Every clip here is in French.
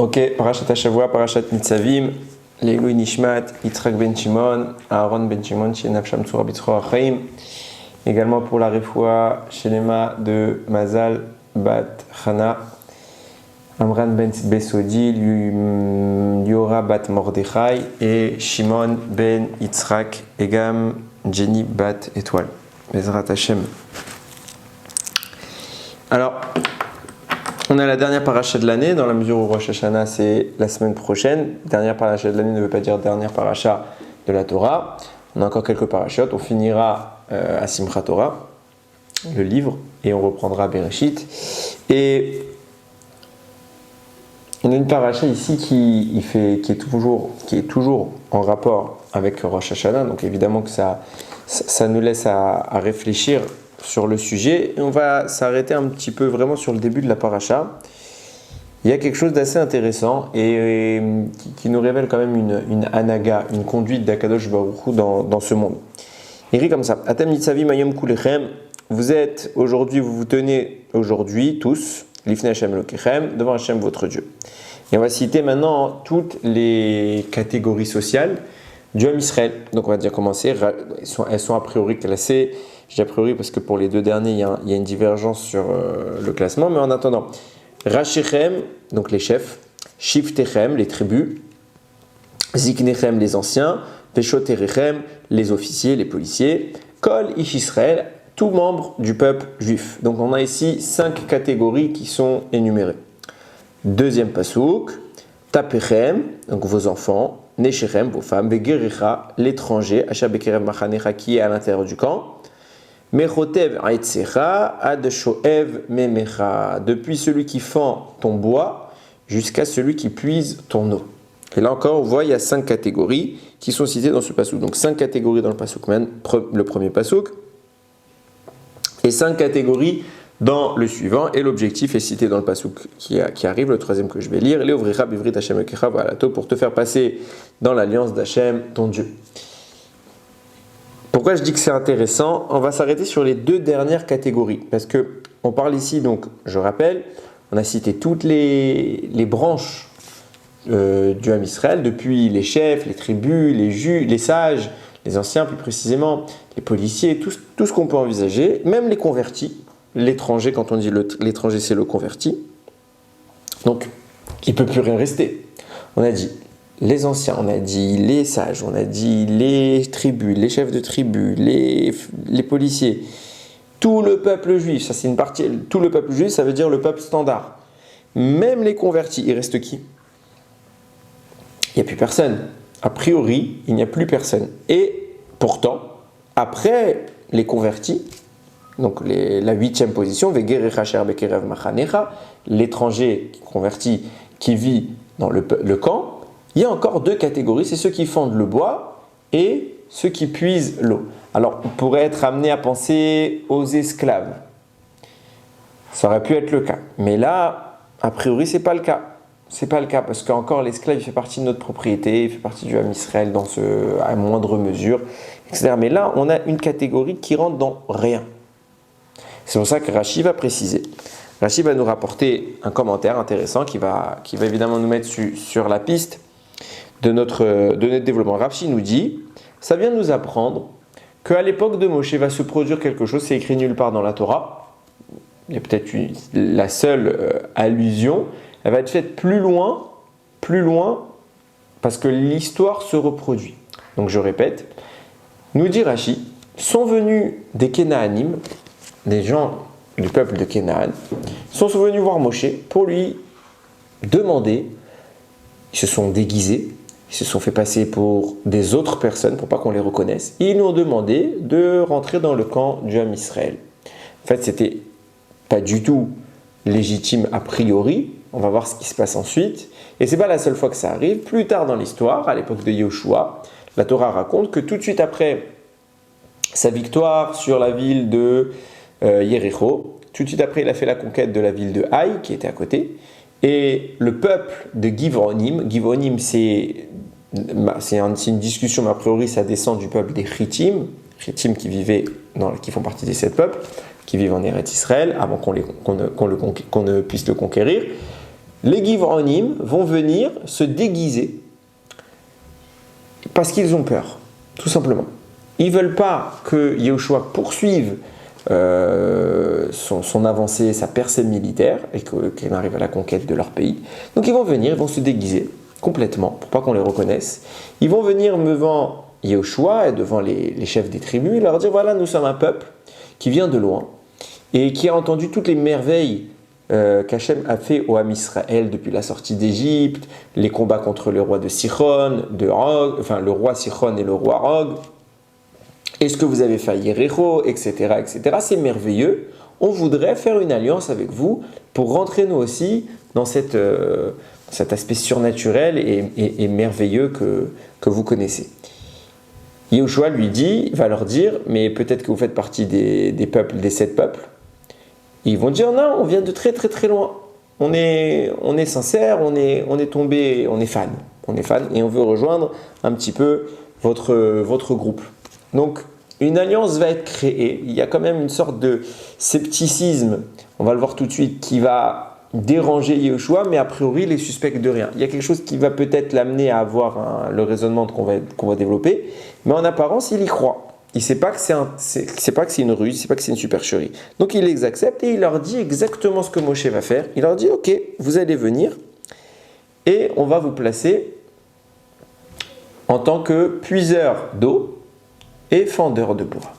Ok, Parashat Hashavua, Parashat Nitzavim, Leilui Nishmat, Yitzhak ben Shimon, Aaron ben Shimon, Shenaf Shamsura Bitzro Achaim. Également pour la refoua Shelema de Mazal Bat Chana, Amran ben Besodi, Liora Bat Mordechai et Shimon ben Yitzhak Egam Jenny Bat Étoile. Bezrat Hashem. Alors, on a la dernière paracha de l'année, dans la mesure où Rosh Hashanah c'est la semaine prochaine. Dernière paracha de l'année ne veut pas dire dernière paracha de la Torah. On a encore quelques parachutes. On finira à Simchat Torah, le livre, et on reprendra Bereshit. Et on a une paracha ici qui est toujours en rapport avec Rosh Hashanah. Donc évidemment que ça nous laisse à réfléchir sur le sujet, et on va s'arrêter un petit peu vraiment sur le début de la paracha. Il y a quelque chose d'assez intéressant et qui nous révèle quand même une anaga, une conduite d'Akadosh Baruch Hu dans ce monde. Il écrit comme ça: Atem nitzavim hayom kulechem, vous vous tenez aujourd'hui tous, lifnei Hashem Elokechem, devant Hashem votre Dieu. Et on va citer maintenant toutes les catégories sociales du Ham Israël. Donc on va déjà commencer, elles sont a priori classées. Je dis a priori parce que pour les deux derniers, il y a une divergence sur le classement. Mais en attendant, Rashichem, donc les chefs, Shiftechem, les tribus, Ziknechem, les anciens, Peshoterechem, les officiers, les policiers, Kol Ish Israël, tout membre du peuple juif. Donc on a ici 5 catégories qui sont énumérées. Deuxième pasouk, Tapechem, donc vos enfants, Neshechem, vos femmes, Begerecha, l'étranger, Asher Bekerev Machanecha, qui est à l'intérieur du camp, Mechotev Aitsecha ad Shoev Memecha, depuis celui qui fend ton bois jusqu'à celui qui puise ton eau. Et là encore, on voit, il y a 5 catégories qui sont citées dans ce passouk. Donc 5 catégories dans le passouk, le premier passouk, et 5 catégories dans le suivant. Et l'objectif est cité dans le passouk qui arrive, le troisième que je vais lire, Leovricha bivrit Hashem Ekecha v'alato, pour te faire passer dans l'alliance d'Hachem, ton Dieu. Pourquoi je dis que c'est intéressant? On va s'arrêter sur les 2 dernières catégories, parce que on parle ici, donc je rappelle, on a cité toutes les branches du Ham Israël, depuis les chefs, les tribus, les sages, les anciens plus précisément, les policiers, tout ce qu'on peut envisager, même les convertis, l'étranger, quand on dit l'étranger c'est le converti, donc il ne peut plus rien rester. On a dit les anciens, on a dit les sages, on a dit les tribus, les chefs de tribus, les policiers, tout le peuple juif, ça c'est une partie, tout le peuple juif ça veut dire le peuple standard. Même les convertis, il reste qui? Il n'y a plus personne. A priori, il n'y a plus personne. Et pourtant, après les convertis, donc la 8e position, l'étranger converti qui vit dans le camp, il y a encore 2 catégories, c'est ceux qui fendent le bois et ceux qui puisent l'eau. Alors, on pourrait être amené à penser aux esclaves. Ça aurait pu être le cas. Mais là, a priori, ce n'est pas le cas. C'est pas le cas parce qu'encore l'esclave il fait partie de notre propriété, il fait partie du Ham Israël à moindre mesure, etc. Mais là, on a une catégorie qui rentre dans rien. C'est pour ça que Rashi va préciser. Rashi va nous rapporter un commentaire intéressant qui va évidemment nous mettre sur la piste de notre développement. Rashi nous dit, ça vient nous apprendre qu'à l'époque de Moshe va se produire quelque chose, c'est écrit nulle part dans la Torah. Il y a peut-être la seule allusion. Elle va être faite plus loin, parce que l'histoire se reproduit. Donc je répète, nous dit Rashi, sont venus des Kénaanim, des gens du peuple de Kénaan, sont venus voir Moshe pour lui demander, ils se sont déguisés, ils se sont fait passer pour des autres personnes, pour pas qu'on les reconnaisse, et ils nous ont demandé de rentrer dans le camp du Ham Israël. En fait, c'était pas du tout légitime a priori. On va voir ce qui se passe ensuite. Et ce n'est pas la seule fois que ça arrive. Plus tard dans l'histoire, à l'époque de Yoshua, la Torah raconte que tout de suite après sa victoire sur la ville de Yéricho, tout de suite après, il a fait la conquête de la ville de Haï, qui était à côté. Et le peuple de Givonim, c'est une discussion, mais a priori, ça descend du peuple des Chitim qui font partie des 7 peuples, qui vivent en Eretz Israël, avant qu'on ne puisse le conquérir. les Giv'onim vont venir se déguiser parce qu'ils ont peur, tout simplement. Ils ne veulent pas que Yehoshua poursuive son avancée, sa percée militaire et qu'il arrive à la conquête de leur pays. Donc ils vont venir, ils vont se déguiser complètement pour pas qu'on les reconnaisse. Ils vont venir devant Yehoshua et devant les chefs des tribus et leur dire voilà, nous sommes un peuple qui vient de loin et qui a entendu toutes les merveilles qu'Hachem a fait au Ham Israël depuis la sortie d'Égypte, les combats contre le roi de Sichon, le roi Sichon et le roi Og, et ce que vous avez fait à Yericho, etc., etc. C'est merveilleux. On voudrait faire une alliance avec vous pour rentrer nous aussi dans cet aspect surnaturel et merveilleux que vous connaissez. Yehoshua va leur dire, mais peut-être que vous faites partie des peuples, des 7 peuples. Ils vont dire non, on vient de très très très loin. On est sincère, on est tombé, on est fan et on veut rejoindre un petit peu votre groupe. Donc une alliance va être créée. Il y a quand même une sorte de scepticisme, on va le voir tout de suite, qui va déranger Yehoshua, mais a priori il est suspect de rien. Il y a quelque chose qui va peut-être l'amener à avoir le raisonnement qu'on va développer, mais en apparence il y croit. Il ne sait pas que c'est une ruse, il ne sait pas que c'est une supercherie. Donc il les accepte et il leur dit exactement ce que Moshe va faire. Il leur dit ok, vous allez venir et on va vous placer en tant que puiseur d'eau et fendeur de bois.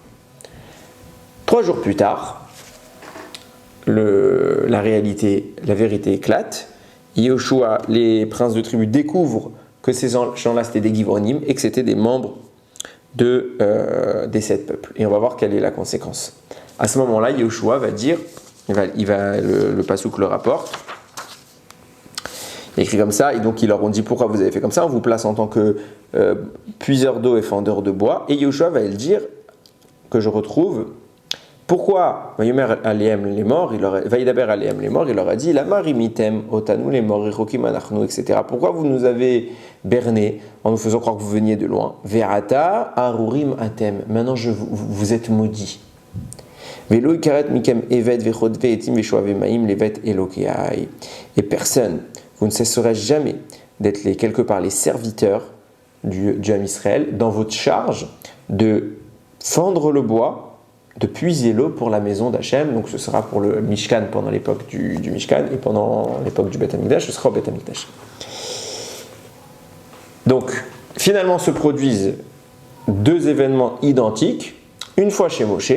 3 jours plus tard, la vérité éclate. Yehoshua, les princes de tribu découvrent que ces gens-là c'était des Giv'onim et que c'était des membres des 7 peuples. Et on va voir quelle est la conséquence. À ce moment-là, Yehoshua va dire, le Passouk le rapporte, il écrit comme ça, et donc ils leur ont dit pourquoi vous avez fait comme ça, on vous place en tant que puiseur d'eau et fendeur de bois, et Yehoshua va le dire, que je retrouve, pourquoi Vayomer Alehem les morts, Vaïdaber Alehem les morts, il leur a dit la marimitem otanu les morts irokim anachnu, etc. Pourquoi vous nous avez berné en nous faisant croire que vous veniez de loin? Ve'ata arurim atem. Maintenant vous êtes maudits. Velo ikaret mikem evet vechodve etim veshoave maim levet elokeai. Et personne, vous ne cesserez jamais d'être quelque part les serviteurs du Ham Israël dans votre charge de fendre le bois, de puiser l'eau pour la maison d'Hachem. Donc ce sera pour le Mishkan pendant l'époque du Mishkan et pendant l'époque du Beth Amikdash, ce sera au Beth Amikdash. Donc finalement se produisent 2 événements identiques. Une fois chez Moshe,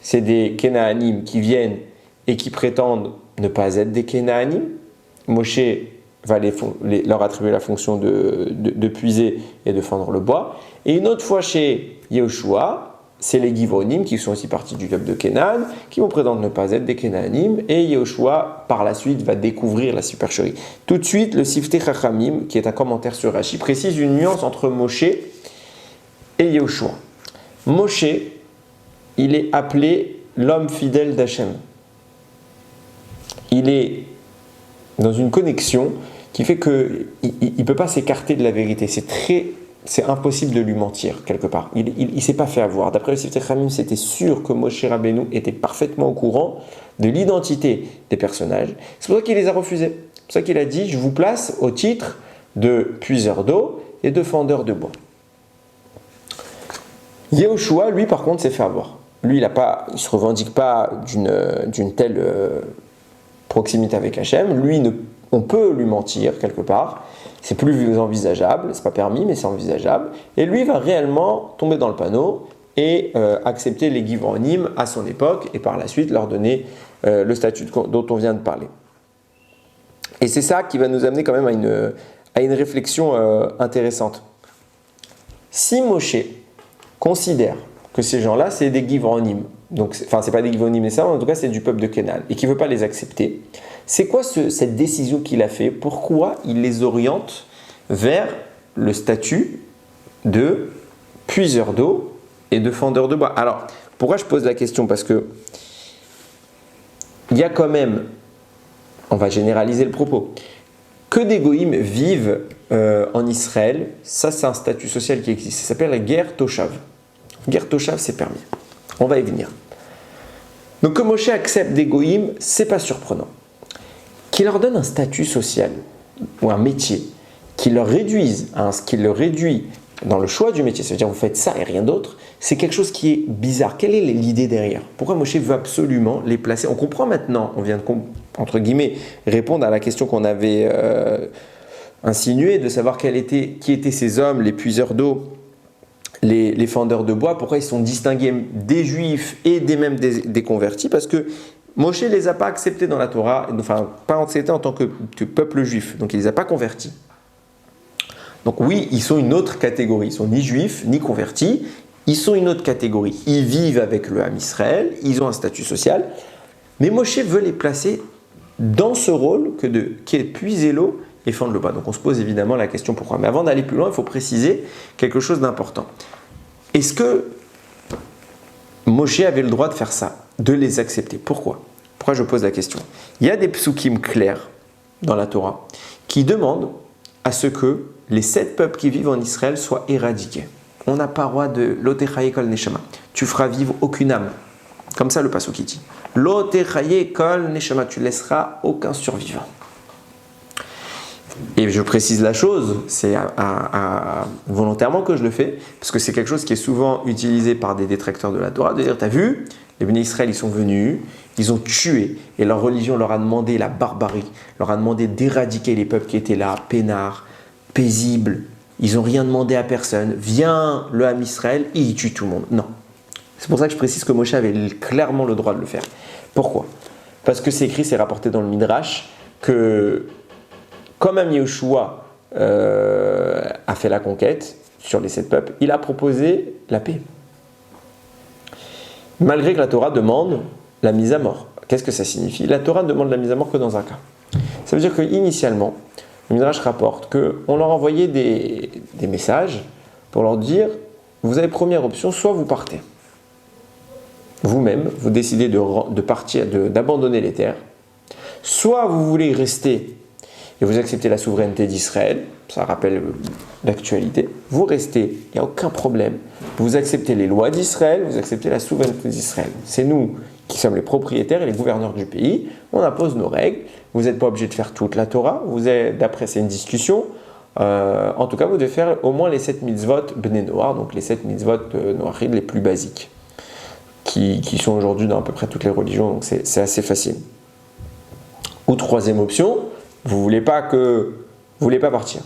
c'est des Kénaanim qui viennent et qui prétendent ne pas être des Kénaanim. Moshe va leur attribuer la fonction de puiser et de fendre le bois. Et une autre fois chez Yehoshua, c'est les Giv'onim qui sont aussi partis du peuple de Kénan, qui vont prétendre ne pas être des Kénanim, et Yehoshua, par la suite, va découvrir la supercherie. Tout de suite, le Siftei Chachamim, qui est un commentaire sur Rashi, précise une nuance entre Moshe et Yehoshua. Moshe, il est appelé l'homme fidèle d'Hachem. Il est dans une connexion qui fait qu'il ne peut pas s'écarter de la vérité. C'est impossible de lui mentir, quelque part. Il ne s'est pas fait avoir. D'après le Siftei Chachamim, c'était sûr que Moshe Rabbeinu était parfaitement au courant de l'identité des personnages. C'est pour ça qu'il les a refusés. C'est pour ça qu'il a dit, je vous place au titre de puiseur d'eau et de fendeur de bois. Yehoshua, lui, par contre, s'est fait avoir. Lui, il ne se revendique pas d'une telle proximité avec Hachem. Lui, on peut lui mentir, quelque part. C'est plus envisageable, c'est pas permis, mais c'est envisageable. Et lui va réellement tomber dans le panneau et accepter les Giv'onim à son époque et par la suite leur donner le statut dont on vient de parler. Et c'est ça qui va nous amener quand même à une réflexion intéressante. Si Moshe considère que ces gens-là, c'est des Giv'onim, donc c'est pas des Giv'onim mais ça, en tout cas c'est du peuple de Kénan, et qui ne veut pas les accepter, c'est quoi cette décision qu'il a fait? Pourquoi il les oriente vers le statut de puiseur d'eau et de fendeur de bois? Alors, pourquoi je pose la question? Parce que il y a quand même, on va généraliser le propos, que des goïms vivent en Israël. Ça, c'est un statut social qui existe. Ça s'appelle la guerre Toshav. Guerre Toshav, c'est permis. On va y venir. Donc que Moshe accepte des goïms, c'est pas surprenant. qui leur donne un statut social ou un métier, qui leur réduit dans le choix du métier, c'est-à-dire vous faites ça et rien d'autre, c'est quelque chose qui est bizarre. Quelle est l'idée derrière? Pourquoi Moshe veut absolument les placer? On comprend maintenant, on vient de, entre guillemets, répondre à la question qu'on avait insinuée, de savoir qui étaient ces hommes, les puiseurs d'eau, les fendeurs de bois, pourquoi ils sont distingués des juifs et même des convertis, parce que Moshe ne les a pas acceptés dans la Torah, enfin pas acceptés en tant que peuple juif, donc il ne les a pas convertis. Donc oui, ils sont une autre catégorie, ils ne sont ni juifs ni convertis, ils sont une autre catégorie. Ils vivent avec le Ham Israël, ils ont un statut social, mais Moshe veut les placer dans ce rôle qui est puiser l'eau et fendre le bois. Donc on se pose évidemment la question pourquoi. Mais avant d'aller plus loin, il faut préciser quelque chose d'important. Est-ce que Moshe avait le droit de faire ça, de les accepter? Pourquoi je pose la question? Il y a des psukim clairs dans la Torah qui demandent à ce que les 7 peuples qui vivent en Israël soient éradiqués. On n'a pas le droit de l'otechaye kol neshama. Tu feras vivre aucune âme. Comme ça le pasuk dit. L'otechaye kol neshama. Tu laisseras aucun survivant. Et je précise la chose, c'est volontairement que je le fais, parce que c'est quelque chose qui est souvent utilisé par des détracteurs de la Torah, de dire, t'as vu, les bénis Israël, ils sont venus, ils ont tué, et leur religion leur a demandé la barbarie, leur a demandé d'éradiquer les peuples qui étaient là, peinards, paisibles, ils n'ont rien demandé à personne, vient le Ham Israël, et il tue tout le monde. Non. C'est pour ça que je précise que Moshe avait clairement le droit de le faire. Pourquoi? Parce que c'est écrit, c'est rapporté dans le Midrash, que comme Am Yehoshua a fait la conquête sur les 7 peuples, il a proposé la paix. Malgré que la Torah demande la mise à mort. Qu'est-ce que ça signifie? La Torah ne demande la mise à mort que dans un cas. Ça veut dire qu'initialement, le Midrash rapporte qu'on leur envoyait des messages pour leur dire, vous avez première option, soit vous partez. Vous-même, vous décidez de partir, d'abandonner les terres, soit vous voulez rester et vous acceptez la souveraineté d'Israël, ça rappelle l'actualité, vous restez, il n'y a aucun problème, vous acceptez les lois d'Israël, vous acceptez la souveraineté d'Israël. C'est nous qui sommes les propriétaires et les gouverneurs du pays, on impose nos règles, vous n'êtes pas obligé de faire toute la Torah, d'après c'est une discussion, en tout cas vous devez faire au moins les 7 mitzvot Bnei Noach, donc les 7 mitzvot Noachid les plus basiques, qui sont aujourd'hui dans à peu près toutes les religions, donc c'est assez facile. Ou troisième option, vous ne voulez pas partir,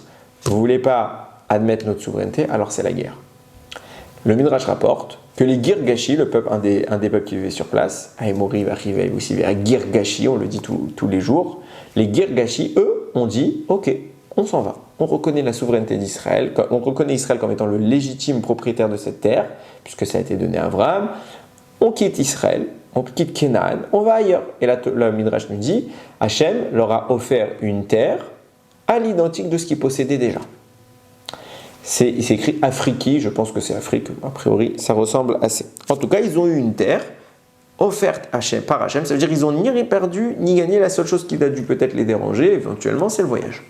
vous ne voulez pas admettre notre souveraineté, alors c'est la guerre. Le Midrash rapporte que les Girgashi, un des peuples qui vivait sur place, Aémori, Vachivei, aussi Girgashi, on le dit tous les jours, les Girgashi, eux, ont dit, ok, on s'en va, on reconnaît la souveraineté d'Israël, on reconnaît Israël comme étant le légitime propriétaire de cette terre, puisque ça a été donné à Abraham, on quitte Israël, on quitte Canaan, on va ailleurs. Et là, le Midrash nous dit, Hachem leur a offert une terre à l'identique de ce qu'ils possédaient déjà. C'est écrit Afriki, je pense que c'est Afrique, a priori, ça ressemble assez. En tout cas, ils ont eu une terre offerte par Hachem, ça veut dire qu'ils n'ont ni perdu, ni gagné. La seule chose qui a dû peut-être les déranger, éventuellement, c'est le voyage.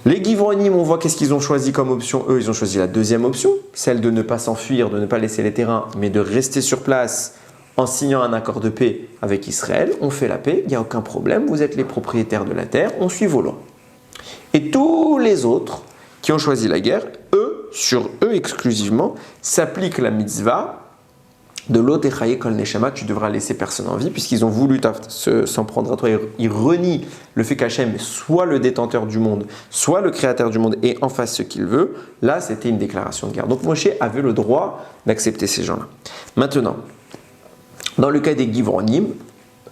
Les Givronim, on voit qu'est-ce qu'ils ont choisi comme option. Eux, ils ont choisi la deuxième option, celle de ne pas s'enfuir, de ne pas laisser les terrains, mais de rester sur place en signant un accord de paix avec Israël. On fait la paix, il n'y a aucun problème, vous êtes les propriétaires de la terre, on suit vos lois. Et tous les autres qui ont choisi la guerre, sur eux exclusivement, s'applique la mitzvah de l'otechaye kol neshama, tu devras laisser personne en vie, puisqu'ils ont voulu s'en prendre à toi. Ils renient le fait qu'Hachem soit le détenteur du monde, soit le créateur du monde, et en fasse ce qu'il veut. Là, c'était une déclaration de guerre. Donc Moshe avait le droit d'accepter ces gens-là. Maintenant, dans le cas des Givronim,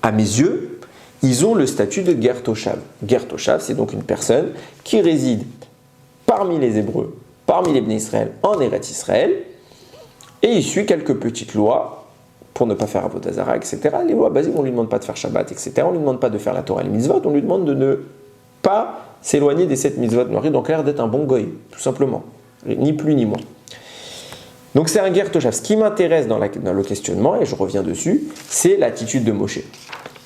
à mes yeux, ils ont le statut de Ger Toshav. Ger Toshav, c'est donc une personne qui réside parmi les Hébreux, parmi les Bnei Israël, en Eretz Israël, et il suit quelques petites lois pour ne pas faire Avodah Zara, etc. Les lois basiques, on ne lui demande pas de faire Shabbat, etc. On ne lui demande pas de faire la Torah et les mitzvot, on lui demande de ne pas s'éloigner des 7 mitzvot noirées, donc l'air d'être un bon goy, tout simplement, ni plus ni moins. Donc c'est un Ger Toshav. Ce qui m'intéresse dans le questionnement, et je reviens dessus, c'est l'attitude de Moshe.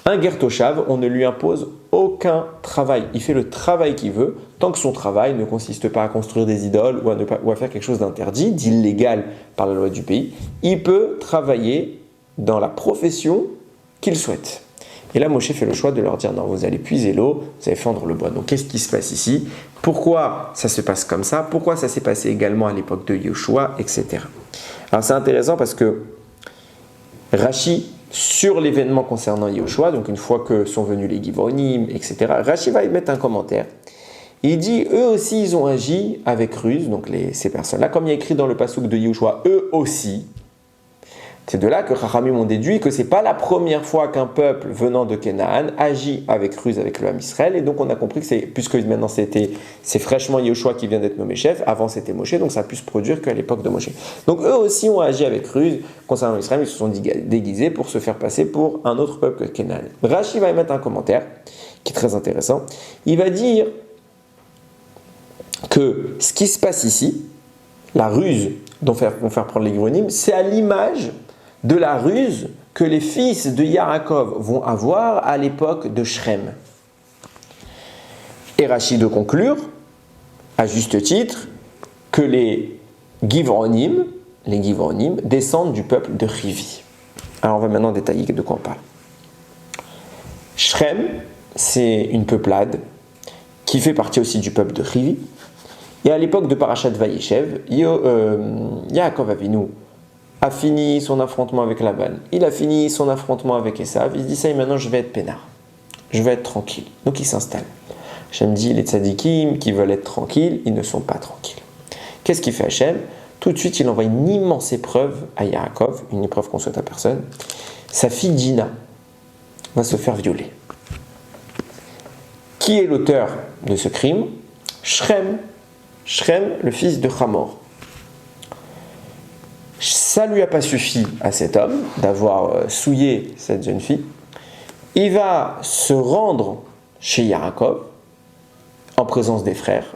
Un Ger Toshav, on ne lui impose aucun travail. Il fait le travail qu'il veut, tant que son travail ne consiste pas à construire des idoles ou à faire quelque chose d'interdit, d'illégal par la loi du pays. Il peut travailler dans la profession qu'il souhaite. Et là, Moshe fait le choix de leur dire non, vous allez puiser l'eau, vous allez fendre le bois. Donc, qu'est-ce qui se passe ici? Pourquoi ça se passe comme ça? Pourquoi ça s'est passé également à l'époque de Yoshua, etc. Alors, c'est intéressant parce que Rashi, sur l'événement concernant Yoshua, donc une fois que sont venus les Givronim, etc., Rashi va y mettre un commentaire. Il dit, eux aussi, ils ont agi avec ruse, donc ces personnes-là, comme il y a écrit dans le passouk de Yoshua, eux aussi. C'est de là que Chachamim ont déduit que ce n'est pas la première fois qu'un peuple venant de Canaan agit avec ruse avec le Ham Israël. Et donc on a compris que puisque maintenant c'est fraîchement Yoshua qui vient d'être nommé chef, avant c'était Moshe, donc ça a pu se produire qu'à l'époque de Moshe. Donc eux aussi ont agi avec ruse concernant Israël, ils se sont déguisés pour se faire passer pour un autre peuple que Canaan. Rashi va y mettre un commentaire qui est très intéressant. Il va dire que ce qui se passe ici, la ruse dont vont faire prendre les Givronim, c'est à l'image de la ruse que les fils de Yaakov vont avoir à l'époque de Shrem. Et Rashi de conclure, à juste titre, que les Givronim descendent du peuple de Rivi. Alors on va maintenant détailler de quoi on parle. Shrem, c'est une peuplade qui fait partie aussi du peuple de Rivi. Et à l'époque de Parashat Vayeshev, Yaakov Avinu a fini son affrontement avec Laban. Il a fini son affrontement avec Esav. Il dit ça et maintenant je vais être peinard. Je vais être tranquille. Donc il s'installe. Hachem dit les tzadikim qui veulent être tranquilles, ils ne sont pas tranquilles. Qu'est-ce qu'il fait Hachem? Tout de suite il envoie une immense épreuve à Yaakov, une épreuve qu'on souhaite à personne. Sa fille Dina va se faire violer. Qui est l'auteur de ce crime? Shrem, le fils de Hamor. Ça ne lui a pas suffi à cet homme d'avoir souillé cette jeune fille. Il va se rendre chez Yaakov, en présence des frères,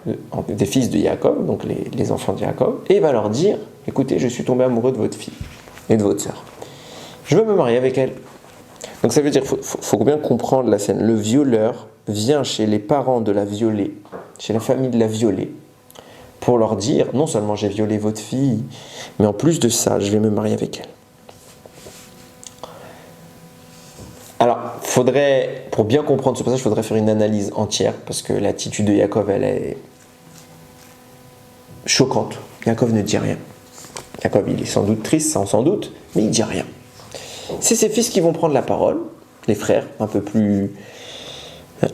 des fils de Yaakov, donc les enfants de Yaakov, et il va leur dire, écoutez, je suis tombé amoureux de votre fille et de votre sœur. Je veux me marier avec elle. Donc ça veut dire, faut bien comprendre la scène. Le violeur vient chez les parents de la violée, chez la famille de la violée, pour leur dire, non seulement j'ai violé votre fille, mais en plus de ça, je vais me marier avec elle. Alors, pour bien comprendre ce passage, il faudrait faire une analyse entière, parce que l'attitude de Yaakov, elle est choquante. Yaakov ne dit rien. Yaakov, il est sans doute triste, ça on s'en doute, mais il ne dit rien. C'est ses fils qui vont prendre la parole, les frères, un peu plus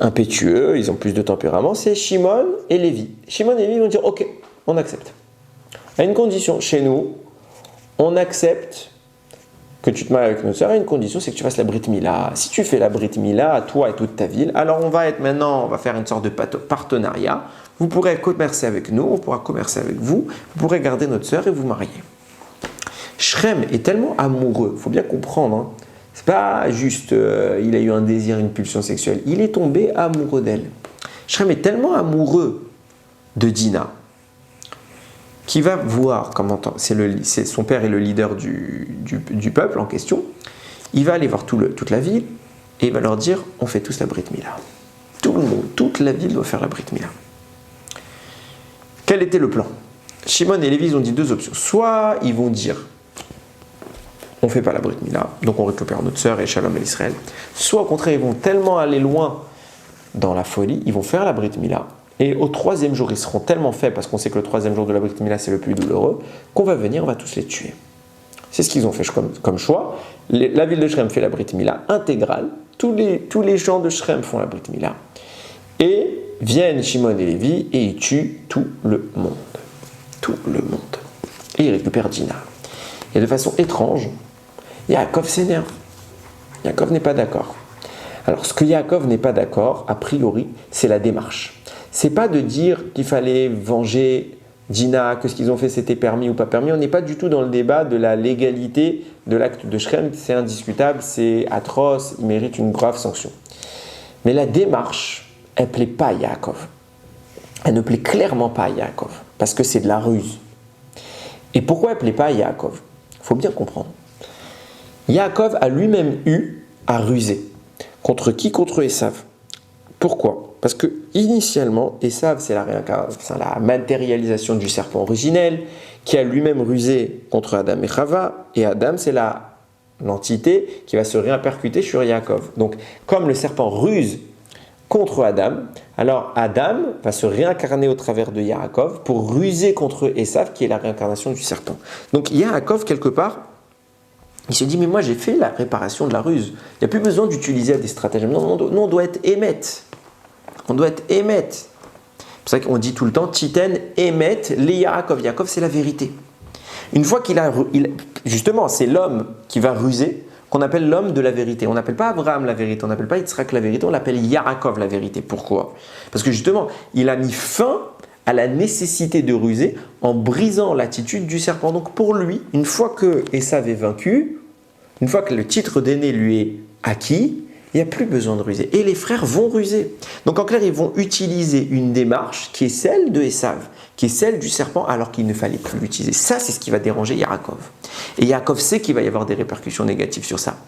impétueux, ils ont plus de tempérament, c'est Shimon et Lévi. Shimon et Lévi vont dire, ok, on accepte. À une condition, chez nous, on accepte que tu te maries avec notre sœur, à une condition, c'est que tu fasses la Brit Mila. Si tu fais la Brit Mila à toi et toute ta ville, alors on va faire une sorte de partenariat. Vous pourrez commercer avec nous, on pourra commercer avec vous, vous pourrez garder notre sœur et vous marier. Shrem est tellement amoureux, il faut bien comprendre, hein. C'est pas juste il a eu un désir, une pulsion sexuelle, il est tombé amoureux d'elle. Shrem est tellement amoureux de Dina qui va voir, son père est le leader du peuple en question, il va aller voir toute la ville et il va leur dire on fait tous la Brit Mila. Tout le monde, toute la ville doit faire la Brit Mila. Quel était le plan? Shimon et Lévi ont dit deux options. Soit ils vont dire on ne fait pas la Brit Mila, donc on récupère notre sœur et Shalom à l'Israël. Soit au contraire, ils vont tellement aller loin dans la folie, ils vont faire la Brit Mila, et au troisième jour, ils seront tellement faits, parce qu'on sait que le troisième jour de la Brit Mila, c'est le plus douloureux, qu'on va venir, on va tous les tuer. C'est ce qu'ils ont fait comme choix. La ville de Shrem fait la Brit Mila intégrale, tous les gens de Shrem font la Brit Mila, et viennent Shimon et Lévi, et ils tuent tout le monde. Tout le monde. Et ils récupèrent Dina. Et de façon étrange, Yaakov s'énerve. Yaakov n'est pas d'accord. Alors, ce que Yaakov n'est pas d'accord, a priori, c'est la démarche. C'est pas de dire qu'il fallait venger Dina, que ce qu'ils ont fait c'était permis ou pas permis. On n'est pas du tout dans le débat de la légalité de l'acte de Shrem. C'est indiscutable, c'est atroce, il mérite une grave sanction. Mais la démarche, elle ne plaît pas à Yaakov. Elle ne plaît clairement pas à Yaakov, parce que c'est de la ruse. Et pourquoi elle ne plaît pas à Yaakov? Il faut bien comprendre. Yaakov a lui-même eu à ruser. Contre qui? Contre Esav. Pourquoi? Parce que initialement, Esav, c'est la matérialisation du serpent originel, qui a lui-même rusé contre Adam et Chava, et Adam, c'est la l'entité qui va se répercuter sur Yaakov. Donc, comme le serpent ruse contre Adam, alors Adam va se réincarner au travers de Yaakov pour ruser contre Esav, qui est la réincarnation du serpent. Donc, Yaakov, quelque part, il se dit, mais moi j'ai fait la réparation de la ruse. Il n'y a plus besoin d'utiliser des stratagèmes. Non, on doit être émette. On doit être émette. C'est pour ça qu'on dit tout le temps, Titen, émette, les Yaakov. Yaakov, c'est la vérité. Une fois justement, c'est l'homme qui va ruser, qu'on appelle l'homme de la vérité. On n'appelle pas Abraham la vérité, on n'appelle pas Yitzhak la vérité, on l'appelle Yaakov la vérité. Pourquoi? Parce que justement, il a mis fin à la nécessité de ruser en brisant l'attitude du serpent. Donc pour lui, une fois que Esav est vaincu, une fois que le titre d'aîné lui est acquis, il n'y a plus besoin de ruser. Et les frères vont ruser. Donc en clair, ils vont utiliser une démarche qui est celle de Esav, qui est celle du serpent, alors qu'il ne fallait plus l'utiliser. Ça, c'est ce qui va déranger Yaakov. Et Yaakov sait qu'il va y avoir des répercussions négatives sur ça.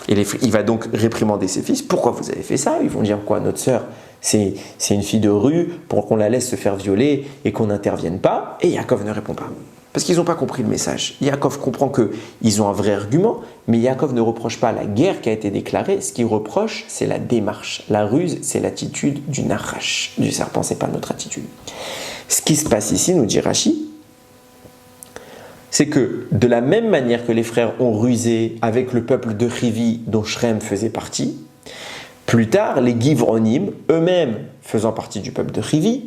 Et il va donc réprimander ses fils. Pourquoi vous avez fait ça? Ils vont dire quoi? Notre sœur, c'est une fille de rue, pour qu'on la laisse se faire violer et qu'on n'intervienne pas. Et Yaakov ne répond pas. Parce qu'ils n'ont pas compris le message. Yaakov comprend qu'ils ont un vrai argument, mais Yaakov ne reproche pas la guerre qui a été déclarée. Ce qu'il reproche, c'est la démarche. La ruse, c'est l'attitude du Nachash, du serpent, ce n'est pas notre attitude. Ce qui se passe ici, nous dit Rashi, c'est que de la même manière que les frères ont rusé avec le peuple de Chivi dont Shrem faisait partie, plus tard, les Givronim, eux-mêmes faisant partie du peuple de Chivi,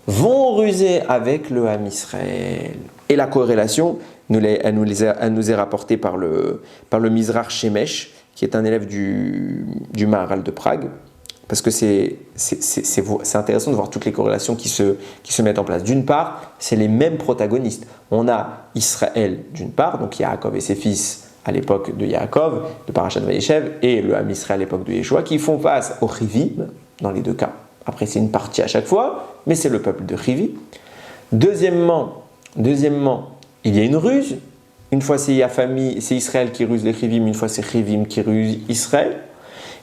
vont ruser avec le Ham Israël. Et la corrélation, elle nous est rapportée par le Mizrach Shemesh, qui est un élève du Maharal de Prague, parce que c'est intéressant de voir toutes les corrélations qui se mettent en place. D'une part, c'est les mêmes protagonistes. On a Israël d'une part, donc Yaakov et ses fils à l'époque de Yaakov, de Parashat Vayeshev, et le Ham Israël à l'époque de Yeshua, qui font face au Chivim, dans les deux cas. Après, c'est une partie à chaque fois, mais c'est le peuple de Chivi. Deuxièmement, il y a une ruse. Une fois, c'est Israël qui ruse les Chivim, une fois, c'est Chivim qui ruse Israël.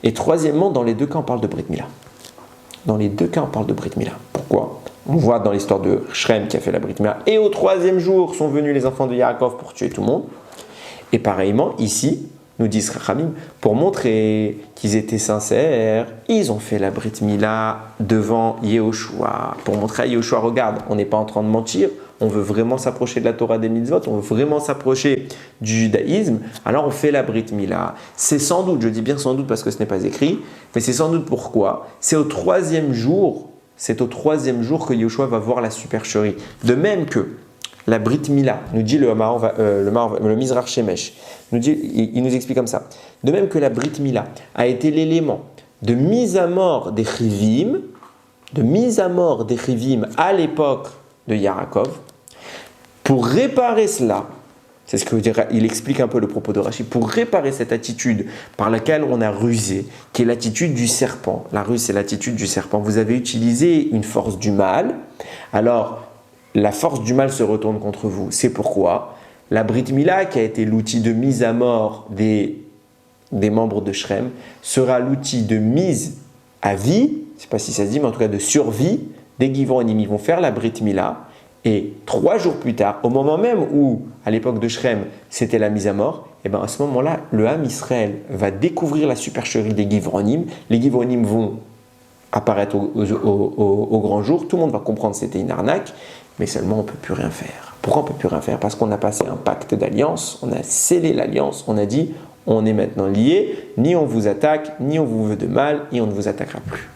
Et troisièmement, dans les deux cas, on parle de Brit Mila. Dans les deux cas, on parle de Brit Mila. Pourquoi? On voit dans l'histoire de Shrem qui a fait la Brit Mila. Et au troisième jour, sont venus les enfants de Yaakov pour tuer tout le monde. Et pareillement, ici, nous disent Rachamim, pour montrer qu'ils étaient sincères, ils ont fait la Brit Mila devant Yehoshua. Pour montrer à Yehoshua, regarde, on n'est pas en train de mentir, on veut vraiment s'approcher de la Torah des mitzvot, on veut vraiment s'approcher du judaïsme, alors on fait la Brit Mila. C'est sans doute, je dis bien sans doute parce que ce n'est pas écrit, mais c'est sans doute pourquoi. C'est au troisième jour que Yehoshua va voir la supercherie. De même que la Brit Mila, nous dit le Mizrach Shemesh, il nous explique comme ça. De même que la Brit Mila a été l'élément de mise à mort des Chivim, à l'époque de Yaakov, pour réparer cela, c'est ce que il explique un peu le propos de Rashi, pour réparer cette attitude par laquelle on a rusé, qui est l'attitude du serpent. La ruse, c'est l'attitude du serpent. Vous avez utilisé une force du mal, alors la force du mal se retourne contre vous. C'est pourquoi la Brit Mila, qui a été l'outil de mise à mort des membres de Shrem, sera l'outil de mise à vie, je ne sais pas si ça se dit, mais en tout cas de survie des Givronim. Ils vont faire la Brit Mila, et 3 jours plus tard, au moment même où, à l'époque de Shrem, c'était la mise à mort, et bien à ce moment-là, le Ham Israël va découvrir la supercherie des Givronim. Les Givronim vont apparaître au grand jour, tout le monde va comprendre que c'était une arnaque, mais seulement on ne peut plus rien faire. Pourquoi on ne peut plus rien faire? Parce qu'on a passé un pacte d'alliance, on a scellé l'alliance, on a dit on est maintenant liés, ni on vous attaque, ni on vous veut de mal, et on ne vous attaquera plus.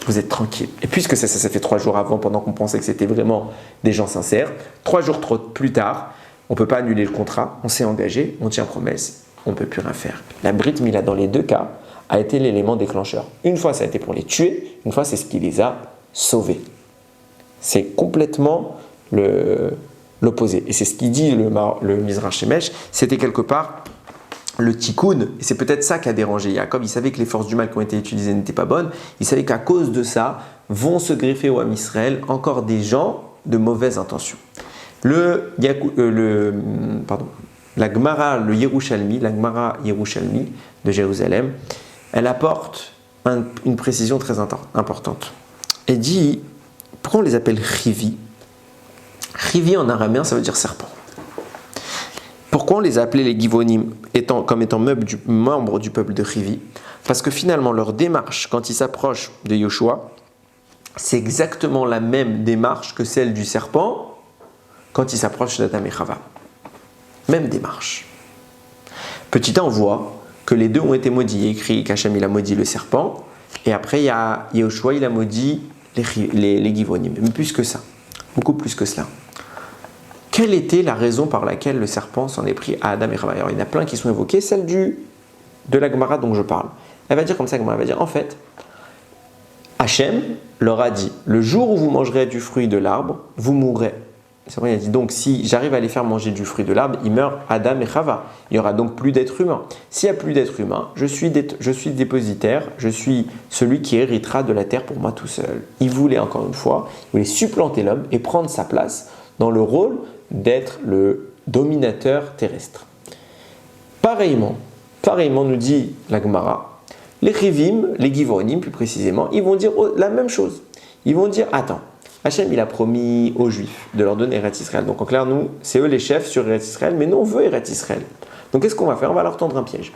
Vous êtes tranquille. Et puisque ça fait 3 jours avant, pendant qu'on pensait que c'était vraiment des gens sincères, 3 jours plus tard, on ne peut pas annuler le contrat, on s'est engagé, on tient promesse, on ne peut plus rien faire. La Brit Mila, dans les deux cas, a été l'élément déclencheur. Une fois, ça a été pour les tuer, une fois, c'est ce qui les a sauvés. C'est complètement l'opposé. Et c'est ce qu'il dit le Mizrach Shemesh, c'était quelque part le tikkun, et c'est peut-être ça qui a dérangé Yaakov. Il savait que les forces du mal qui ont été utilisées n'étaient pas bonnes. Il savait qu'à cause de ça, vont se greffer au Ham Israël encore des gens de mauvaise intention. La Gemara, la Gemara Yerushalmi de Jérusalem, elle apporte une précision très importante. Elle dit, pourquoi on les appelle Chivi? Chivi en araméen, ça veut dire serpent. Pourquoi on les a appelés les Givonim comme étant membres du peuple de Rivi? Parce que finalement, leur démarche, quand ils s'approchent de Yoshua, c'est exactement la même démarche que celle du serpent quand il s'approche d'Adam et Chava. Même démarche. Petit 1, on voit que les deux ont été maudits. Il y a écrit qu'Hachem il a maudit le serpent, et après il y a Yoshua, il a maudit les Givonim. Mais plus que ça, beaucoup plus que cela. Quelle était la raison par laquelle le serpent s'en est pris à Adam et Chava? Alors, il y en a plein qui sont évoqués, celle de la Gemara dont je parle. Elle va dire comme ça, elle va dire en fait, Hachem leur a dit, le jour où vous mangerez du fruit de l'arbre, vous mourrez. C'est vrai, il a dit, donc si j'arrive à les faire manger du fruit de l'arbre, ils meurent Adam et Chava. Il n'y aura donc plus d'êtres humains. S'il n'y a plus d'êtres humains, je suis dépositaire, je suis celui qui héritera de la terre pour moi tout seul. Il voulait encore une fois, il voulait supplanter l'homme et prendre sa place dans le rôle d'être le dominateur terrestre. Pareillement, nous dit la Gemara, les Rivim, les Givonim plus précisément, ils vont dire la même chose. Ils vont dire, attends, Hachem il a promis aux Juifs de leur donner Eretz Israël. Donc en clair, nous, c'est eux les chefs sur Eretz Israël, mais nous on veut Eretz Israël. Donc qu'est-ce qu'on va faire? On va leur tendre un piège.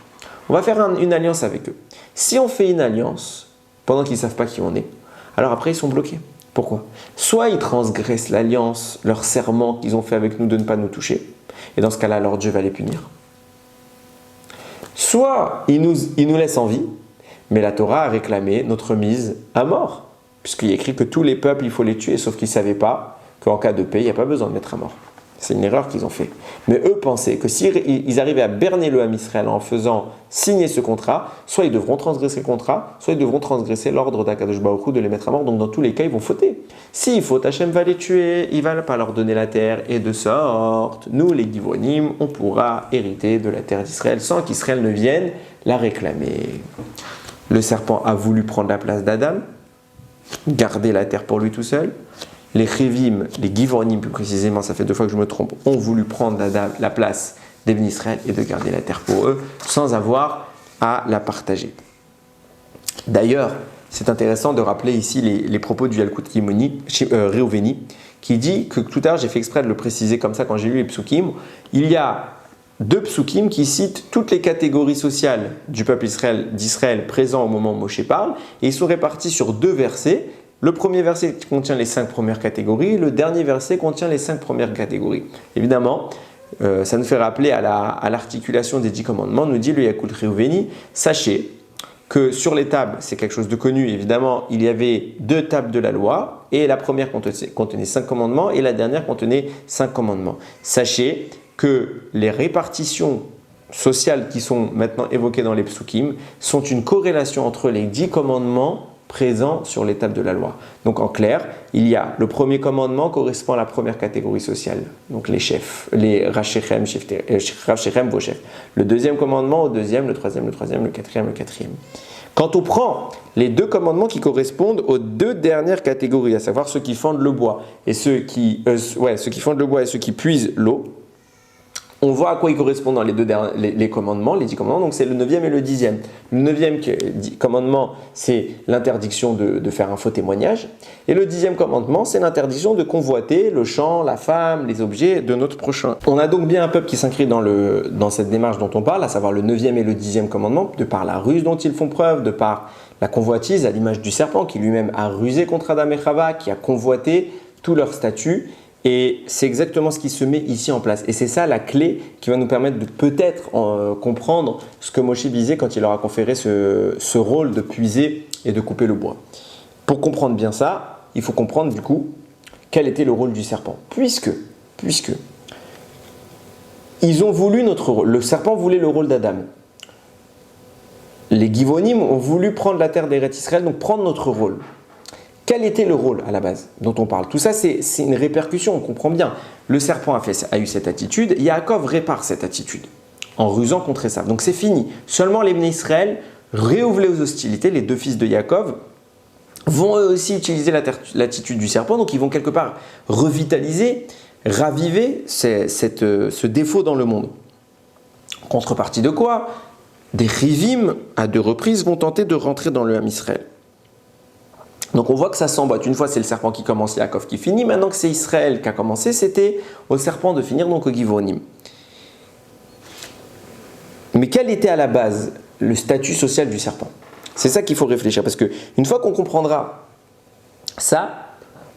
On va faire une alliance avec eux. Si on fait une alliance, pendant qu'ils ne savent pas qui on est, alors après ils sont bloqués. Pourquoi? Soit ils transgressent l'alliance, leur serment qu'ils ont fait avec nous de ne pas nous toucher, et dans ce cas-là, leur Dieu va les punir. Soit ils nous laissent en vie, mais la Torah a réclamé notre mise à mort, puisqu'il est écrit que tous les peuples, il faut les tuer, sauf qu'ils ne savaient pas qu'en cas de paix, il n'y a pas besoin de mettre à mort. C'est une erreur qu'ils ont fait. Mais eux pensaient que s'ils arrivaient à berner le Ham Israël en faisant signer ce contrat, soit ils devront transgresser le contrat, soit ils devront transgresser l'ordre d'Akadosh Baruch Hu de les mettre à mort. Donc dans tous les cas, ils vont fauter. S'ils fautent, Hachem va les tuer, il ne va pas leur donner la terre. Et de sorte, nous les Givonim, on pourra hériter de la terre d'Israël sans qu'Israël ne vienne la réclamer. Le serpent a voulu prendre la place d'Adam, garder la terre pour lui tout seul. Les Rivim, les Givonim plus précisément, ça fait 2 fois que je me trompe, ont voulu prendre la place d'Ebn Israël et de garder la terre pour eux sans avoir à la partager. D'ailleurs, c'est intéressant de rappeler ici les propos du Yalkut Reuveni qui dit que tout à l'heure, j'ai fait exprès de le préciser comme ça quand j'ai lu les psukim, il y a 2 psukim qui citent toutes les catégories sociales du peuple d'Israël présent au moment où Moshe parle, et ils sont répartis sur 2 versets. Le premier verset contient les 5 premières catégories, le dernier verset contient les 5 premières catégories. Évidemment, ça nous fait rappeler à l'articulation des 10 commandements, nous dit le Yalkut Reuveni, sachez que sur les tables, c'est quelque chose de connu, évidemment, il y avait 2 tables de la loi, et la première contenait 5 commandements, et la dernière contenait 5 commandements. Sachez que les répartitions sociales qui sont maintenant évoquées dans les psukim sont une corrélation entre les 10 commandements présents sur les tables de la loi. Donc en clair, il y a le premier commandement correspond à la première catégorie sociale, donc les chefs, les Rav Shechem, vos chefs. Le deuxième commandement au deuxième, le troisième, le quatrième, le quatrième. Quand on prend les 2 commandements qui correspondent aux 2 dernières catégories, à savoir ceux qui fendent le bois et ceux qui puisent l'eau, on voit à quoi ils correspondent dans les commandements, les 10 commandements, donc c'est le 9e et le 10e. Le 9e commandement, c'est l'interdiction de faire un faux témoignage, et le 10e commandement, c'est l'interdiction de convoiter le champ, la femme, les objets de notre prochain. On a donc bien un peuple qui s'inscrit dans cette démarche dont on parle, à savoir le 9e et le 10e commandement, de par la ruse dont ils font preuve, de par la convoitise, à l'image du serpent qui lui-même a rusé contre Adam et Chava, qui a convoité tout leur statut. Et c'est exactement ce qui se met ici en place. Et c'est ça la clé qui va nous permettre de peut-être comprendre ce que Moshe disait quand il leur a conféré ce rôle de puiser et de couper le bois. Pour comprendre bien ça, il faut comprendre du coup quel était le rôle du serpent. Puisque ils ont voulu notre rôle. Le serpent voulait le rôle d'Adam. Les Givonim ont voulu prendre la terre d'Eretz Israël, donc prendre notre rôle. Quel était le rôle à la base dont on parle? Tout ça, c'est une répercussion, on comprend bien. Le serpent a eu cette attitude, Yaakov répare cette attitude en rusant contre Esav. Donc c'est fini. Seulement les Bnei Israël, réouvrés aux hostilités, les 2 fils de Yaakov, vont eux aussi utiliser l'attitude du serpent, donc ils vont quelque part revitaliser, raviver ce défaut dans le monde. Contrepartie de quoi? Des Rivim, à 2 reprises, vont tenter de rentrer dans le Ham Israël. Donc on voit que ça s'emboîte. Une fois c'est le serpent qui commence, Yaakov qui finit. Maintenant que c'est Israël qui a commencé, c'était au serpent de finir, donc au Givonim. Mais quel était à la base le statut social du serpent? C'est ça qu'il faut réfléchir, parce qu'une fois qu'on comprendra ça,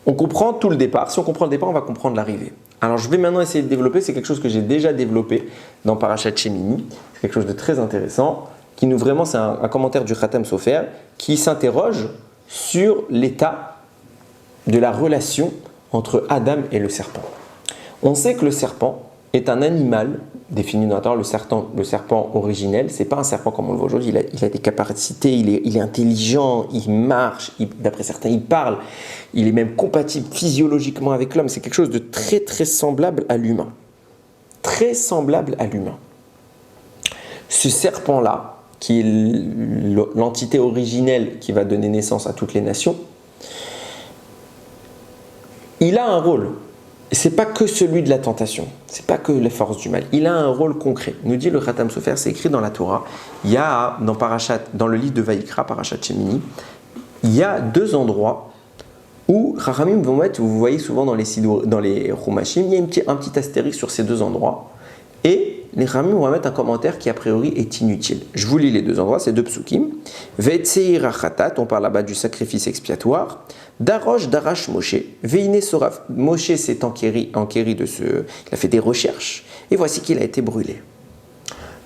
on comprend tout le départ. Si on comprend le départ, on va comprendre l'arrivée. Alors je vais maintenant essayer de développer, c'est quelque chose que j'ai déjà développé dans Parashat Shemini. C'est quelque chose de très intéressant, qui nous vraiment, c'est un commentaire du Khatam Sofer, qui s'interroge sur l'état de la relation entre Adam et le serpent. On sait que le serpent est un animal défini dans la Torah, le serpent originel. C'est pas un serpent comme on le voit aujourd'hui. Il a des capacités, il est intelligent, il marche, d'après certains, il parle. Il est même compatible physiologiquement avec l'homme. C'est quelque chose de très très semblable à l'humain. Très semblable à l'humain. Ce serpent-là, qui est l'entité originelle qui va donner naissance à toutes les nations, il a un rôle. Et ce n'est pas que celui de la tentation, ce n'est pas que les forces du mal. Il a un rôle concret. Nous dit le Khatam Sofer, c'est écrit dans la Torah. Il y a dans le livre de Vaïkra, Parashat Shemini, il y a 2 endroits où Chachamim vont mettre, vous voyez souvent dans les Chumashim, il y a un petit astérix sur ces 2 endroits. Et les Chachamim vont mettre un commentaire qui a priori est inutile. Je vous lis les 2 endroits, c'est 2 psukim. Ve'tseir achatat, on parle là-bas du sacrifice expiatoire. Darosh darash Moshe. Veine soraf. Moshe s'est enquéri il a fait des recherches. Et voici qu'il a été brûlé.